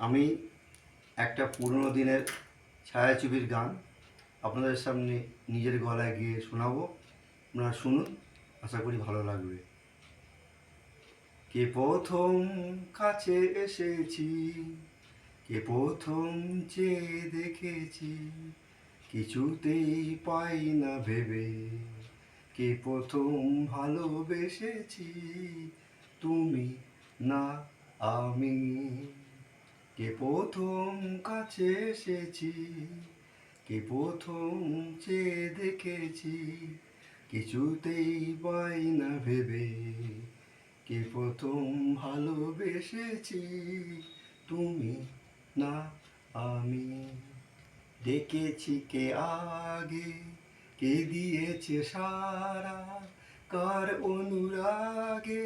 আমি একটা পুরনো দিনের ছায়াছবির গান আপনাদের সামনে নিজের গলায় গিয়ে শোনাবো। আপনারা শুনুন, আশা করি ভালো লাগবে। কে প্রথম কাছে এসেছি, কে প্রথম চেয়ে দেখেছি, কিছুতেই পাই না ভেবে, কে প্রথম ভালোবেসেছি, তুমি না আমি। কে প্রথম কাছে এসেছি, কে প্রথম চেয়ে দেখেছি, কিছুতেই পাই না ভেবে, কে প্রথম ভালোবেসেছি, তুমি না আমি। ডেকেছি কে আগে, কে দিয়েছে সারা, কার অনুরাগে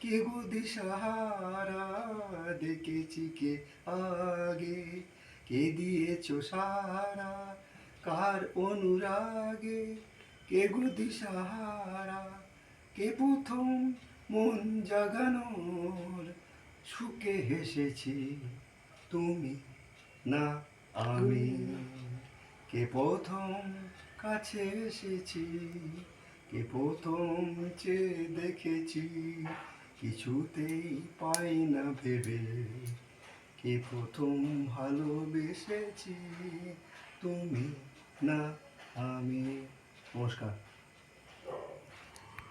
কে গো দিশাহারা। ডেকেছি কে আগে, কে দিয়েছ সারা, কার অনুরাগে কে গো দিশাহারা। কে প্রথম মন জাগানোর সুখে হেসেছি, তুমি না আমি। কে প্রথম কাছে এসেছি, কে প্রথম চেয়ে দেখেছি, কিছুতেই পাই না ভেবে, কে প্রথম ভালোবেসেছি, তুমি না আমি। নমস্কার।